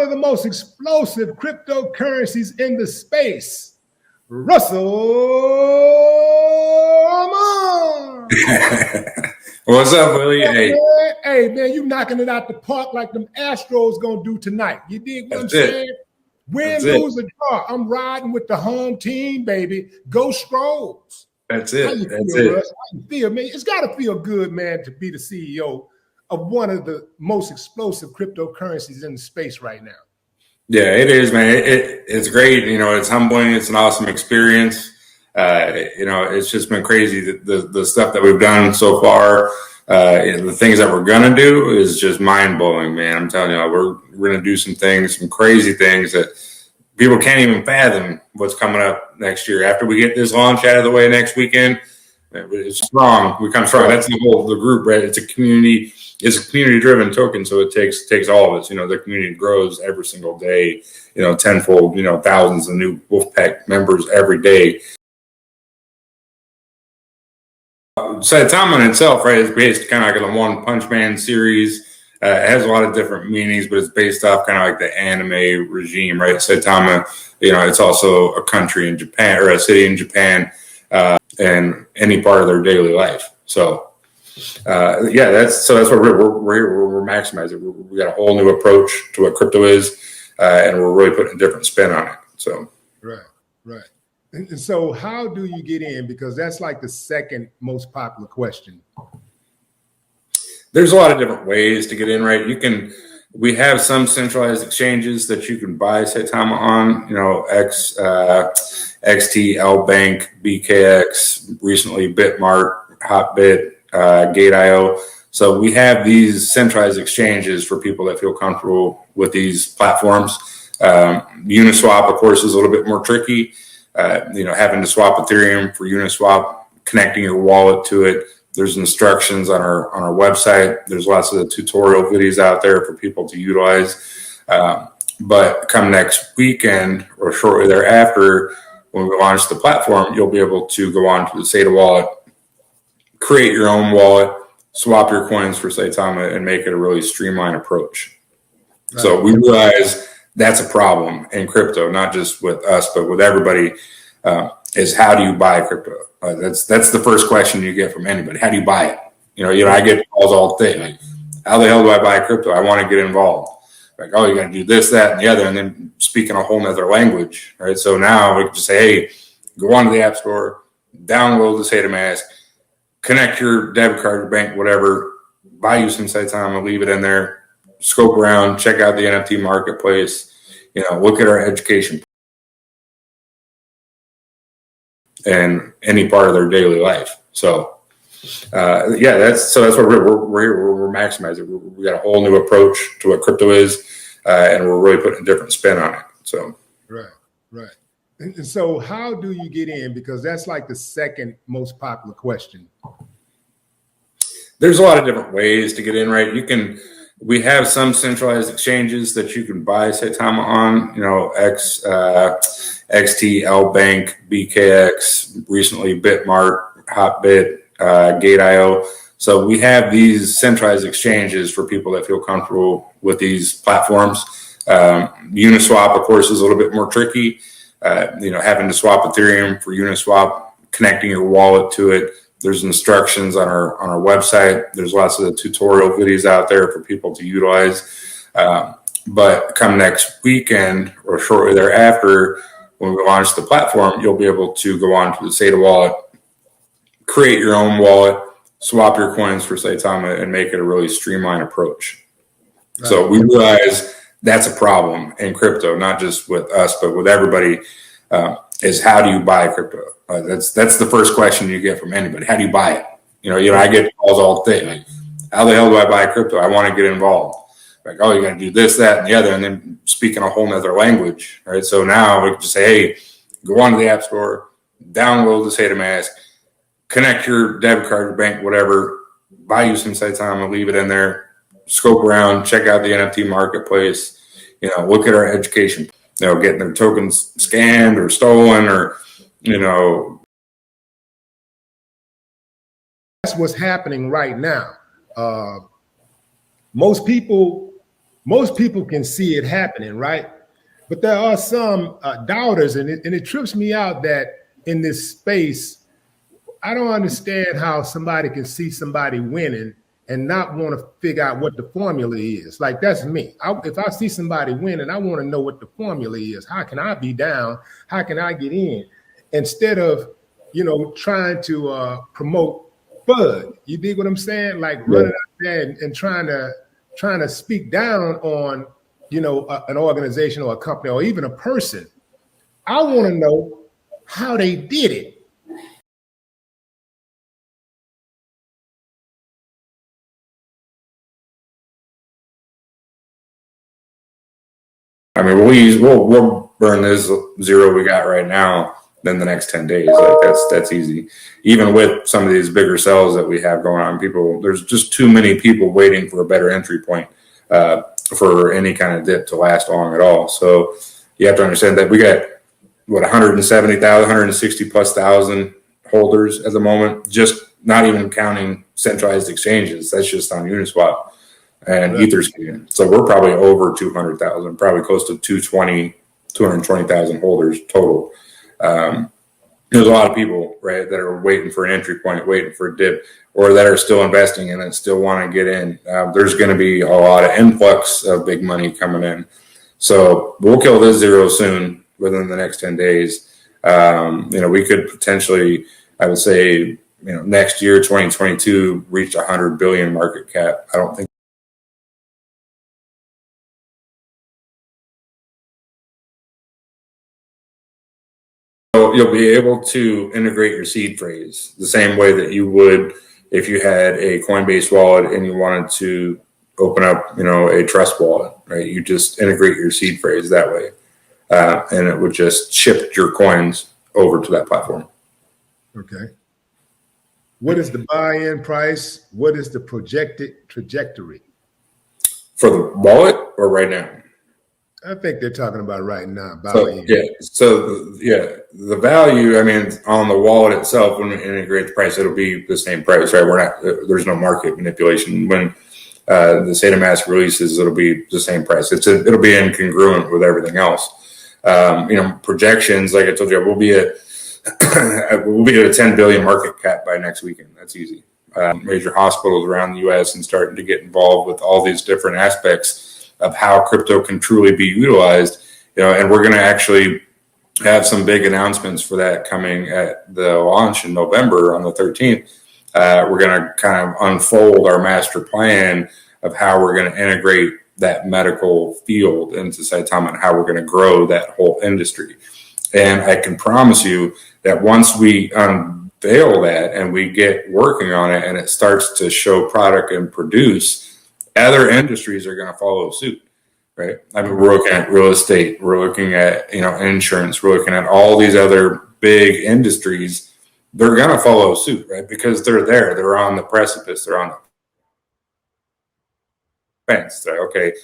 One of the most explosive cryptocurrencies in the space, Russell. What's up, Willie? Hey, man, you knocking it out the park like them Astros gonna do tonight. You dig what I'm saying? Win, lose, or draw. I'm riding with the home team, baby. Go Stros. That's it. How you feel, Russ? How you feel, man? It's got to feel good, man, to be the CEO of one of the most explosive cryptocurrencies in the space right now. Yeah, it is, man. It's great. You know, it's humbling. It's an awesome experience. You know, it's just been crazy. The stuff that we've done so far, the things that we're gonna do is just mind blowing, man. I'm telling you, we're gonna do some things, some crazy things that people can't even fathom what's coming up next year. After we get this launch out of the way next weekend, it's strong. We come strong. That's the group, right? It's a community. It's a community-driven token, so it takes all of us. You know, the community grows every single day. You know, tenfold. You know, thousands of new Wolfpack members every day. Saitama in itself, right, is based kind of like a One Punch Man series. It has a lot of different meanings, but it's based off kind of like the anime regime, right? Saitama, you know, it's also a country in Japan or a city in Japan, and any part of their daily life. So. Yeah, that's what we're maximizing. We got a whole new approach to what crypto is, and we're really putting a different spin on it. So right. And so, how do you get in? Because that's like the second most popular question. There's a lot of different ways to get in, right? We have some centralized exchanges that you can buy Saitama on. You know, XT, LBank, BKX, recently Bitmart, Hotbit. Gate.io. So we have these centralized exchanges for people that feel comfortable with these platforms. Uniswap, of course, is a little bit more tricky. You know, having to swap Ethereum for Uniswap, connecting your wallet to it. There's instructions on our website. There's lots of tutorial videos out there for people to utilize. But come next weekend or shortly thereafter, when we launch the platform, you'll be able to go on to the Saita wallet, create your own wallet, swap your coins for Saitama, and make it a really streamlined approach. Right. So we realize that's a problem in crypto, not just with us, but with everybody, is how do you buy crypto? That's the first question you get from anybody. How do you buy it? You know, I get calls all day. Like, how the hell do I buy crypto? I want to get involved. Like, oh, you got to do this, that, and the other, and then speaking a whole nother language, right? So now we can just say, hey, go onto the App Store, download the saitamask, connect your debit card, your bank, whatever, buy you some Saitama, leave it in there, scope around, check out the NFT marketplace, you know, look at our education and any part of their daily life. So, yeah, that's what we're maximizing. We got a whole new approach to what crypto is, and we're really putting a different spin on it. So, right. And so, how do you get in? Because that's like the second most popular question. There's a lot of different ways to get in, right? We have some centralized exchanges that you can buy Saitama on. You know, XT, LBank, BKX, recently Bitmart, Hotbit, Gate.io. So we have these centralized exchanges for people that feel comfortable with these platforms. Uniswap, of course, is a little bit more tricky. You know, having to swap Ethereum for Uniswap, connecting your wallet to it. There's instructions on our website. There's lots of tutorial videos out there for people to utilize. But come next weekend or shortly thereafter, when we launch the platform, you'll be able to go on to the Saita wallet, create your own wallet, swap your coins for Saitama, and make it a really streamlined approach. Right. So we realize that's a problem in crypto, not just with us, but with everybody, is how do you buy crypto? That's the first question you get from anybody. How do you buy it? You know, I get calls all day. Like, how the hell do I buy crypto? I want to get involved. Like, oh, you got to do this, that, and the other, and then speaking a whole nother language, right? So now we can just say, hey, go onto the App Store, download the saitamask, connect your debit card, your bank, whatever, buy you some Saitama, leave it in there, scope around, check out the NFT marketplace, you know, look at our education, you know, getting their tokens scanned or stolen or, you know. That's what's happening right now. Most people most people can see it happening, right? But there are some doubters, and it trips me out that in this space, I don't understand how somebody can see somebody winning and not want to figure out what the formula is. Like, that's me. If I see somebody winning, I want to know what the formula is. How can I be down? How can I get in? Instead of, trying to promote FUD. You dig what I'm saying? Like running out there and trying to speak down on, an organization or a company or even a person. I want to know how they did it. I mean, we'll burn this zero we got right now in the next 10 days. Like that's easy. Even with some of these bigger sales that we have going on, there's just too many people waiting for a better entry point for any kind of dip to last long at all. So you have to understand that we got 170,000, 160 plus thousand holders at the moment, just not even counting centralized exchanges. That's just on Uniswap and Etherscan. So we're probably over 200,000, probably close to 220,000 holders total. There's a lot of people, right, that are waiting for an entry point, waiting for a dip, or that are still investing in it, still want to get in. There's going to be a lot of influx of big money coming in. So we'll kill this zero soon within the next 10 days. We could potentially, I would say, next year, 2022, reach 100 billion market cap. I don't think. So you'll be able to integrate your seed phrase the same way that you would if you had a Coinbase wallet and you wanted to open up, a trust wallet, right? You just integrate your seed phrase that way, and it would just ship your coins over to that platform. Okay. What is the buy-in price? What is the projected trajectory? For the wallet or right now? I think they're talking about right now. The value, on the wallet itself, when we integrate the price, it'll be the same price, right? There's no market manipulation. When the Saitamask releases, it'll be the same price. It'll be incongruent with everything else. Projections, like I told you, we'll be at a 10 billion market cap by next weekend. That's easy. Major hospitals around the U.S. and starting to get involved with all these different aspects of how crypto can truly be utilized, and we're going to actually have some big announcements for that coming at the launch in November on the 13th. We're going to kind of unfold our master plan of how we're going to integrate that medical field into Saitama and how we're going to grow that whole industry. And I can promise you that once we unveil that and we get working on it and it starts to show product and produce, other industries are going to follow suit, right? We're looking at real estate, we're looking at, insurance, we're looking at all these other big industries. They're going to follow suit, right? Because they're on the precipice, they're on the fence. They're, okay,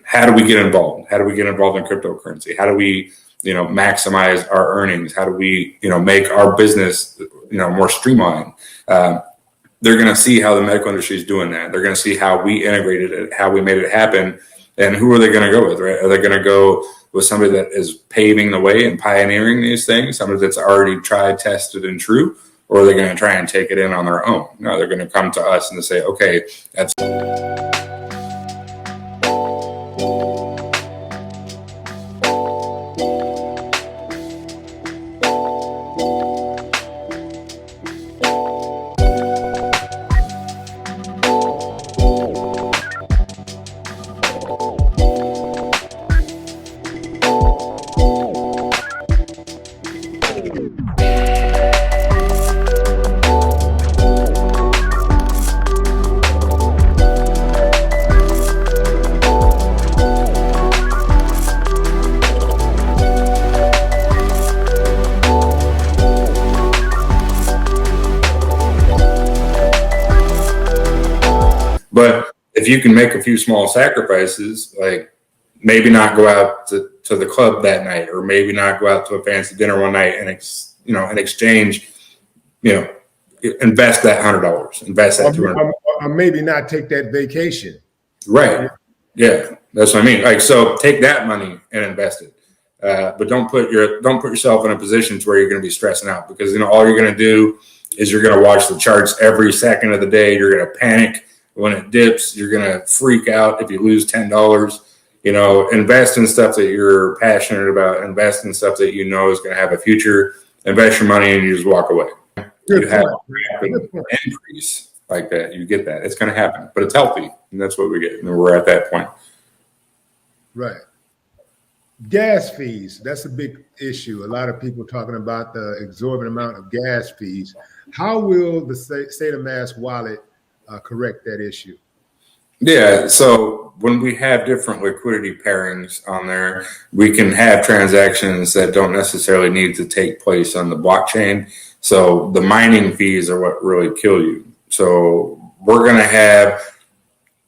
how do we get involved? How do we get involved in cryptocurrency? How do we, maximize our earnings? How do we, make our business, more streamlined? They're going to see how the medical industry is doing that. They're going to see how we integrated it, how we made it happen, and who are they going to go with, right? Are they going to go with somebody that is paving the way and pioneering these things, somebody that's already tried, tested, and true, or are they going to try and take it in on their own? No, they're going to come to us and say, okay, that's... But if you can make a few small sacrifices, like maybe not go out to the club that night, or maybe not go out to a fancy dinner one night, and in exchange, invest that $100, invest that $200, or maybe not take that vacation. Right? Yeah. That's what I mean. Like, so take that money and invest it. But don't put yourself in a position to where you're going to be stressing out, because all you're going to do is you're going to watch the charts every second of the day. You're going to panic when it dips. You're going to freak out if you lose $10. Invest in stuff that you're passionate about. Invest in stuff that is going to have a future. Invest your money and you just walk away. Good you have point. an increase like that. You get that. It's going to happen, but it's healthy, and that's what we get. And we're at that point. Right. Gas fees, that's a big issue. A lot of people talking about the exorbitant amount of gas fees. How will the saitamask wallet correct that issue? Yeah, so when we have different liquidity pairings on there, we can have transactions that don't necessarily need to take place on the blockchain. So the mining fees are what really kill you. So we're going to have,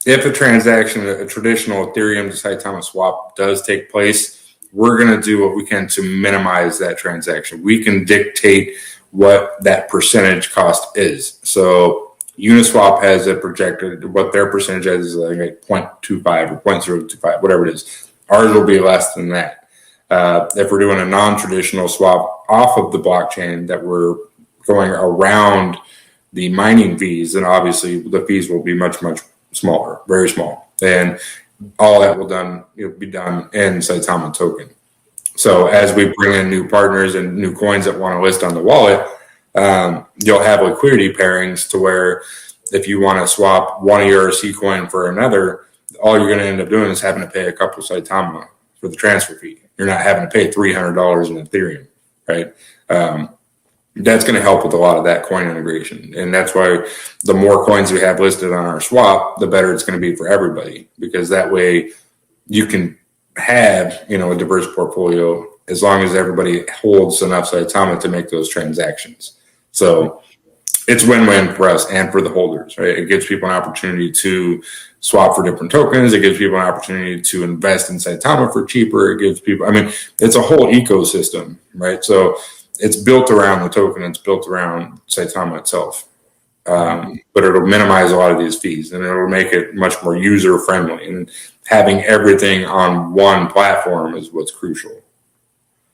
if a transaction, a traditional Ethereum to Saitama swap does take place, we're going to do what we can to minimize that transaction. We can dictate what that percentage cost is. So Uniswap has it projected, what their percentage is like 0.25 or 0.025, whatever it is. Ours will be less than that. If we're doing a non-traditional swap off of the blockchain that we're going around the mining fees, then obviously the fees will be much, much smaller, very small. And all that will be done in Saitama token. So as we bring in new partners and new coins that want to list on the wallet, you'll have liquidity pairings to where if you want to swap one of your C coin for another, all you're going to end up doing is having to pay a couple Saitama for the transfer fee. You're not having to pay $300 in Ethereum, right? That's going to help with a lot of that coin integration. And that's why the more coins we have listed on our swap, the better it's going to be for everybody, because that way you can have, a diverse portfolio as long as everybody holds enough Saitama to make those transactions. So it's win-win for us and for the holders, right? It gives people an opportunity to swap for different tokens. It gives people an opportunity to invest in Saitama for cheaper. It gives people, it's a whole ecosystem, right? So it's built around the token. It's built around Saitama itself. But it'll minimize a lot of these fees, and it'll make it much more user friendly. And having everything on one platform is what's crucial.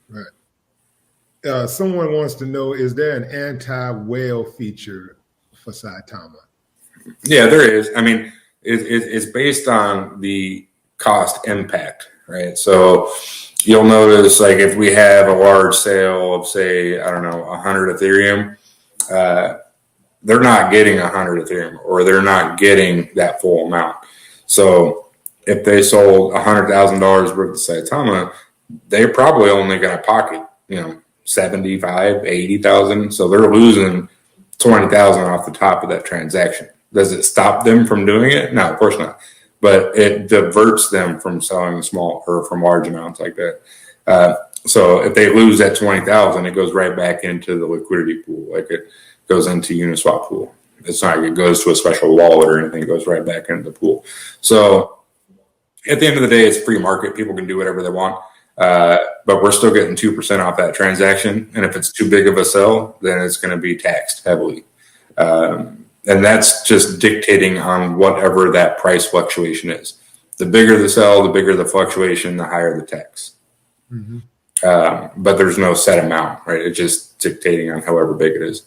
Right. Someone wants to know, is there an anti-whale feature for Saitama? Yeah, there is. It's based on the cost impact, right? So you'll notice, like, if we have a large sale of, say, 100 Ethereum, they're not getting 100 Ethereum, or they're not getting that full amount. So if they sold $100,000 worth of Saitama, they're probably only going to pocket, 75, 80,000. So they're losing 20,000 off the top of that transaction. Does it stop them from doing it? No, of course not. But it diverts them from selling small or from large amounts like that. So if they lose that 20,000, it goes right back into the liquidity pool. Like, it goes into Uniswap pool. It's not like it goes to a special wallet or anything. It goes right back into the pool. So at the end of the day, it's free market. People can do whatever they want. But we're still getting 2% off that transaction. And if it's too big of a sell, then it's going to be taxed heavily. And that's just dictating on whatever that price fluctuation is. The bigger the sell, the bigger the fluctuation, the higher the tax. Mm-hmm. But there's no set amount, right? It's just dictating on however big it is.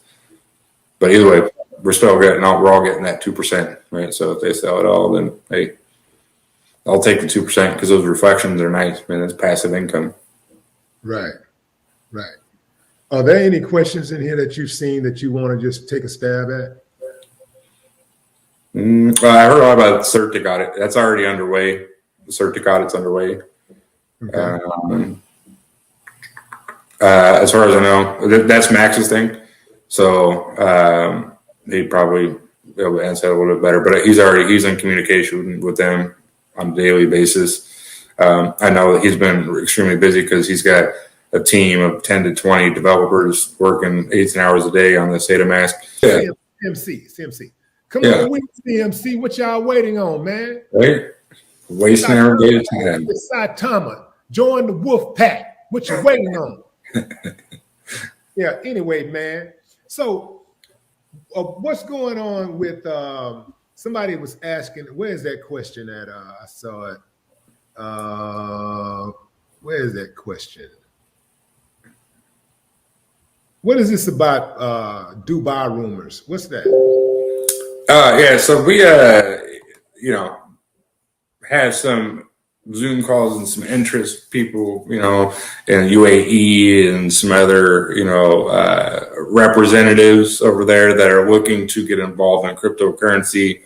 But either way, we're all getting that 2%, right? So if they sell it all, then hey, I'll take the 2% because those reflections are nice, man. That's passive income. Right. Are there any questions in here that you've seen that you want to just take a stab at? Well, I heard a lot about Certic audit. That's already underway. The Certic audit's underway. Okay. As far as I know, that's Max's thing. So he probably be able to answer that a little bit better. But he's in communication with them on a daily basis. I know that he's been extremely busy because he's got a team of 10 to 20 developers working 18 hours a day on the saitamask. Yeah. CMC. Come on, with CMC. What y'all waiting on, man? Right? Wasting our day time. Saitama. Join the wolf pack. What you waiting on? Yeah, anyway, man. So what's going on with somebody was asking, where's that question at? I saw it. Where is that question? What is this about Dubai rumors? What's that? Yeah, so we you know, have some Zoom calls and some interest people, in UAE and some other, representatives over there that are looking to get involved in cryptocurrency.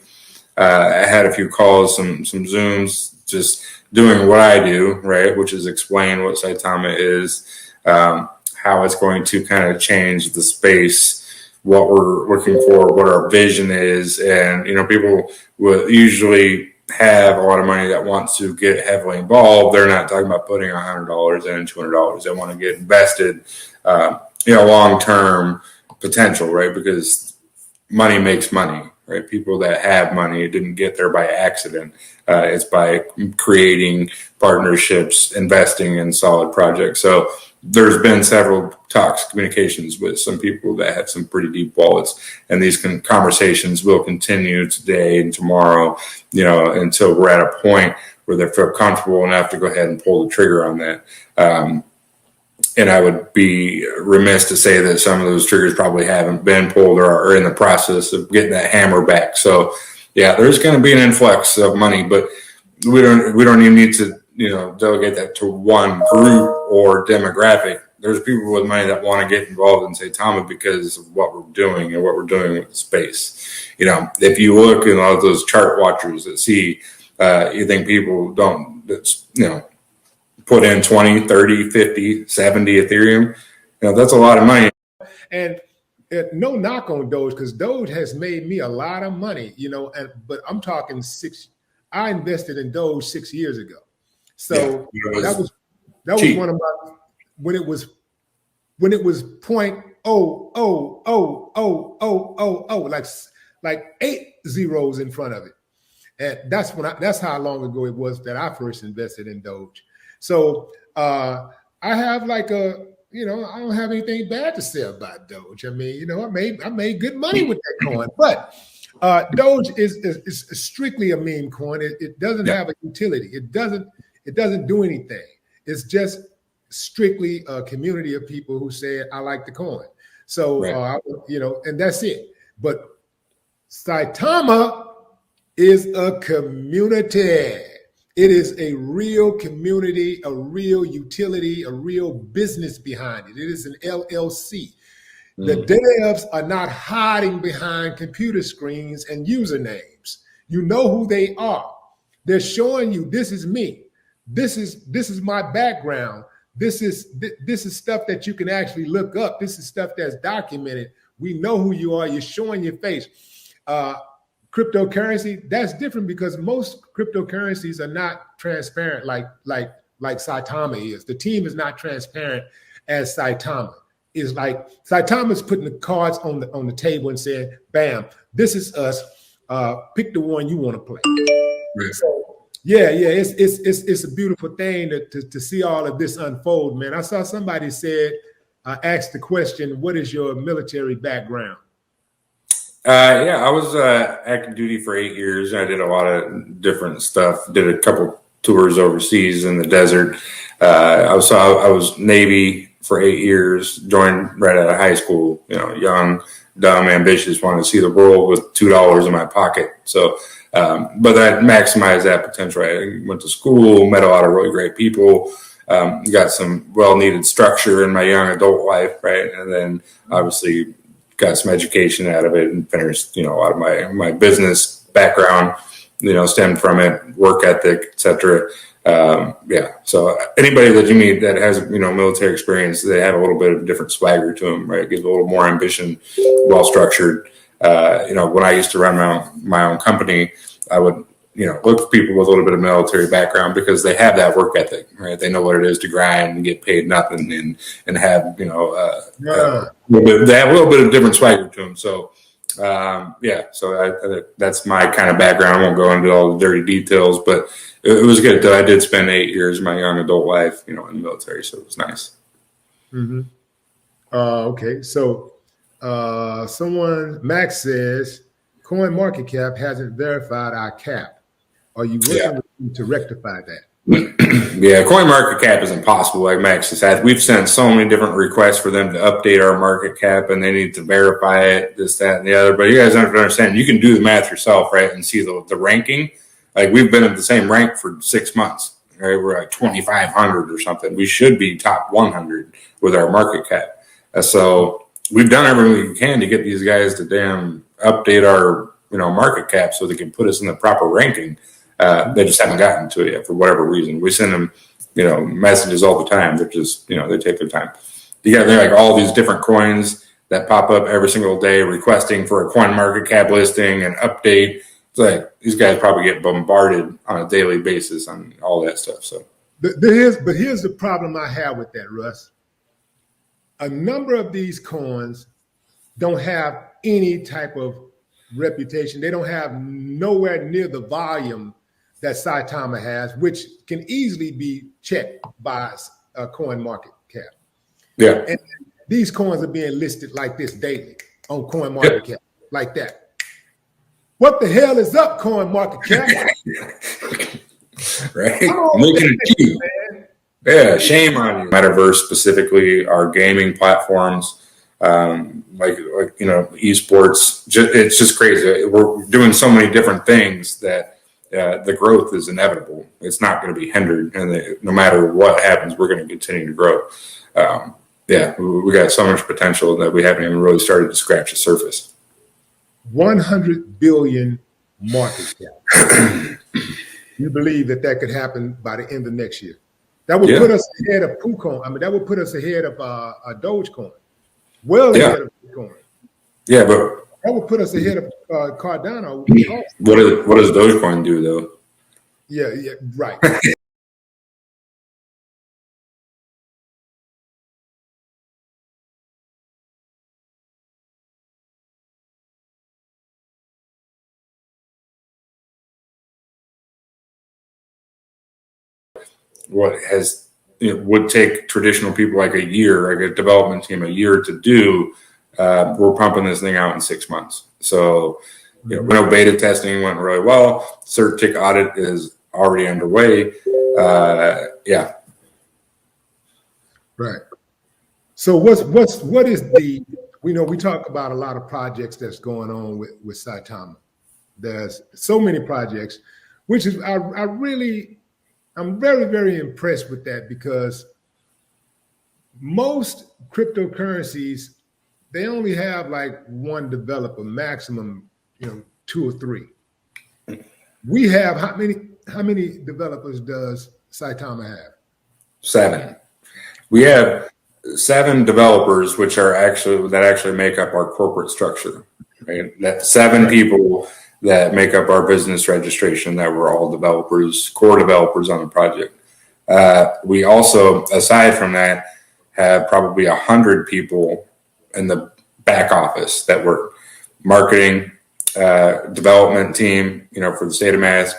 I had a few calls, some Zooms, just doing what I do, right, which is explain what Saitama is, how it's going to kind of change the space, what we're looking for, what our vision is, and people will usually have a lot of money that wants to get heavily involved. They're not talking about putting $100 in, $200. They want to get invested, long term potential, right? Because money makes money, right? People that have money didn't get there by accident. It's by creating partnerships, investing in solid projects. So there's been several talks, communications with some people that have some pretty deep wallets, and these conversations will continue today and tomorrow, until we're at a point where they feel comfortable enough to go ahead and pull the trigger on that. And I would be remiss to say that some of those triggers probably haven't been pulled or are in the process of getting that hammer back. So yeah, there's going to be an influx of money, but we don't even need to, delegate that to one group or demographic. There's people with money that want to get involved in Saitama because of what we're doing and what we're doing with the space. If you look at all those chart watchers that see, you think people don't, put in 20, 30, 50, 70 Ethereum. That's a lot of money. And no knock on Doge, because Doge has made me a lot of money, but I'm talking I invested in Doge 6 years ago. So that was one of my, when it was 0.0000000, like 8 zeros in front of it. And that's how long ago it was that I first invested in Doge. So I have I don't have anything bad to say about Doge. I mean, I made good money with that coin, but Doge is strictly a meme coin. It doesn't have a utility. It doesn't do anything. It's just strictly a community of people who said, I like the coin. So, and that's it. But Saitama is a community. It is a real community, a real utility, a real business behind it. It is an LLC. The devs are not hiding behind computer screens and usernames. You know who they are. They're showing you, this is me. This is my background. This is stuff that you can actually look up. This is stuff that's documented. We know who you are. You're showing your face. Cryptocurrency, that's different because most cryptocurrencies are not transparent like Saitama is. The team is not transparent as Saitama. It's like Saitama's putting the cards on the table and saying, bam, this is us. Pick the one you want to play. Right. So it's a beautiful thing to see all of this unfold, man. I saw somebody asked the question, what is your military background? I was active duty for 8 years. I did a lot of different stuff. Did a couple tours overseas in the desert. I was Navy for 8 years. Joined right out of high school. Young, dumb, ambitious. Wanted to see the world with $2 in my pocket. So, but I maximized that potential. I went to school, met a lot of really great people. Got some well-needed structure in my young adult life, right, and then obviously got some education out of it and finished, a lot of my business background, stemmed from it, work ethic, etc. So anybody that you meet that has, military experience, they have a little bit of different swagger to them, right? It gives a little more ambition, well-structured. When I used to run my own company, I would, look for people with a little bit of military background because they have that work ethic, right? They know what it is to grind and get paid nothing and have, they have a little bit of different swagger to them. So, so that's my kind of background. I won't go into all the dirty details, but it was good. I did spend 8 years of my young adult life, in the military. So it was nice. Mm-hmm. Okay. So, Max says, CoinMarketCap hasn't verified our cap. Are you working to rectify that? Yeah, coin market cap is impossible, like Max has said. We've sent so many different requests for them to update our market cap, and they need to verify it, this, that, and the other. But you guys have to understand, you can do the math yourself, right, and see the ranking. Like, we've been at the same rank for 6 months, right? We're like 2,500 or something. We should be top 100 with our market cap. So we've done everything we can to get these guys to damn update our market cap so they can put us in the proper ranking. They just haven't gotten to it yet for whatever reason. We send them, messages all the time. They're just, they take their time. They're like all these different coins that pop up every single day requesting for a coin market cap listing and update. It's like these guys probably get bombarded on a daily basis on all that stuff. So, here's the problem I have with that, Russ. A number of these coins don't have any type of reputation. They don't have nowhere near the volume that Saitama has, which can easily be checked by a coin market cap. Yeah. And these coins are being listed like this daily on coin market cap, like that. What the hell is up, coin market cap? Right? Making it cute. Yeah, shame on you. Metaverse, specifically our gaming platforms, like esports. It's just crazy. We're doing so many different things that the growth is inevitable. It's not going to be hindered, and no matter what happens, we're going to continue to grow. We got so much potential that we haven't even really started to scratch the surface. 100 billion market cap. You believe that could happen by the end of next year? That would put us ahead of PooCoin. I mean, that would put us ahead of a Dogecoin. Ahead of PooCoin. Yeah, but that would put us ahead of Cardano. What does Dogecoin do, though? Yeah, right. Would take traditional people like a year, like a development team, a year to do. We're pumping this thing out in 6 months. So, beta testing went really well. Cert audit is already underway. Right. So what is the? We talk about a lot of projects that's going on with Saitama. There's so many projects, which is I'm very, very impressed with that, because most cryptocurrencies, they only have like one developer, maximum, 2 or 3. We have how many developers does Saitama have? 7. We have 7 developers, which are actually make up our corporate structure. Right? That's 7 people that make up our business registration, that we're all developers, core developers on the project. We also, aside from that, have probably 100 people in the back office that work marketing, development team, for the saitamask,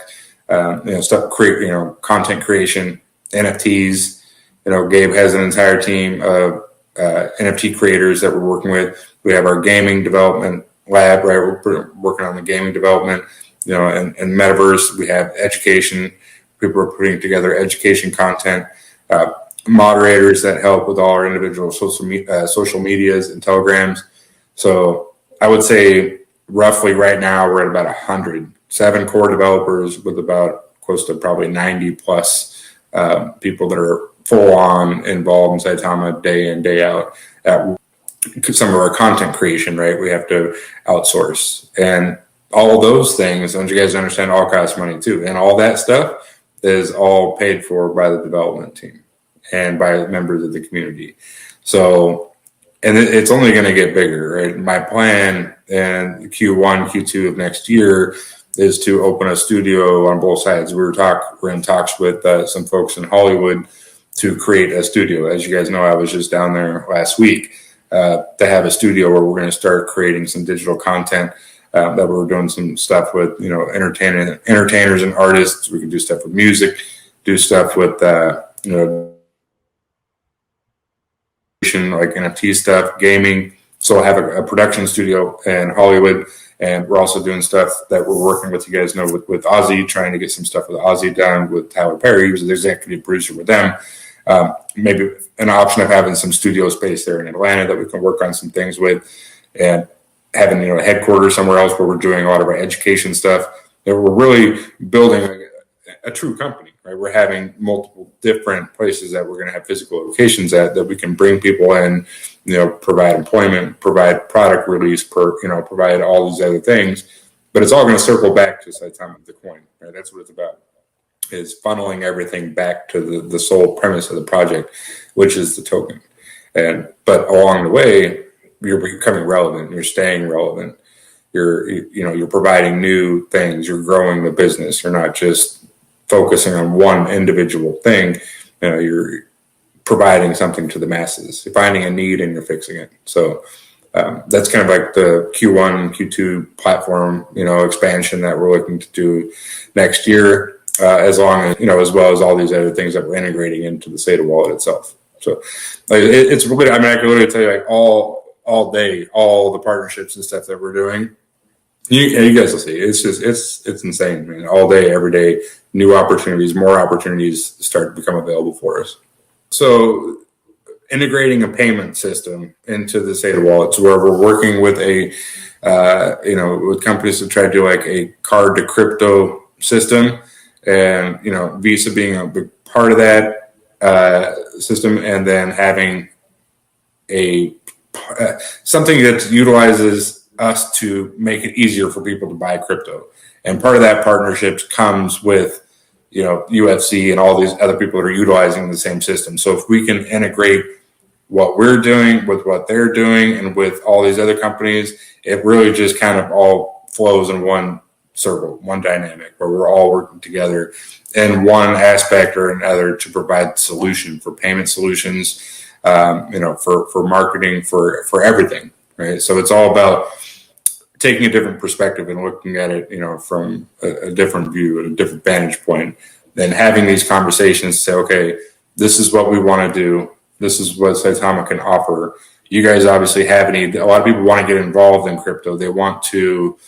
content creation, NFTs. Gabe has an entire team of NFT creators that we're working with. We have our gaming development lab, right? We're working on the gaming development, and metaverse. We have education. People are putting together education content, moderators that help with all our individual social medias and telegrams. So I would say roughly right now we're at about 107 core developers with about close to probably 90 plus people that are full on involved in Saitama day in, day out. Some of our content creation, right? We have to outsource, and all those things. And you guys understand, all cost money too, and all that stuff is all paid for by the development team and by members of the community. So, and it's only going to get bigger, right? My plan in Q1, Q2 of next year is to open a studio on both sides. We're in talks with some folks in Hollywood to create a studio. As you guys know, I was just down there last week to have a studio where we're going to start creating some digital content that we're doing some stuff with, entertainers and artists. We can do stuff with music, do stuff with, like NFT stuff, gaming. So I'll have a production studio in Hollywood, And we're also doing stuff that we're working with, you guys know, with Ozzy, trying to get some stuff with Ozzy done with Tyler Perry, who's the executive producer with them. Maybe an option of having some studio space there in Atlanta that we can work on some things with, and having, a headquarters somewhere else where we're doing a lot of our education stuff. And we're really building a true company, right? We're having multiple different places that we're going to have physical locations at that we can bring people in, provide employment, provide product release, provide all these other things. But it's all going to circle back to Saitama, the coin, right? That's what it's about, is funneling everything back to the sole premise of the project, which is the token. But along the way, you're becoming relevant, you're staying relevant, you're providing new things, you're growing the business. You're not just focusing on one individual thing. You're providing something to the masses. You're finding a need and you're fixing it. So that's kind of like the Q1, Q2 platform, expansion that we're looking to do next year, as long as, as well as all these other things that we're integrating into the Saita wallet itself. So it's really, I can literally tell you, like, all day, all the partnerships and stuff that we're doing. You guys will see. It's just it's insane, man. All day, every day, new opportunities, more opportunities start to become available for us. So integrating a payment system into the Saita wallets, where we're working with with companies to try to do like a card to crypto system, and Visa being a big part of that system, and then having something that utilizes us to make it easier for people to buy crypto. And part of that partnership comes with, UFC and all these other people that are utilizing the same system. So if we can integrate what we're doing with what they're doing and with all these other companies, it really just kind of all flows in one circle, one dynamic, where we're all working together in one aspect or another to provide solution for payment solutions, for marketing, for everything, right? So it's all about taking a different perspective and looking at it, from a different view and a different vantage point, then having these conversations, say, okay, this is what we want to do. This is what Saitama can offer. You guys obviously have a lot of people want to get involved in crypto. They want to,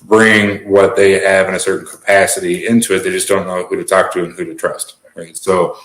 bring what they have in a certain capacity into it. They just don't know who to talk to and who to trust, right? So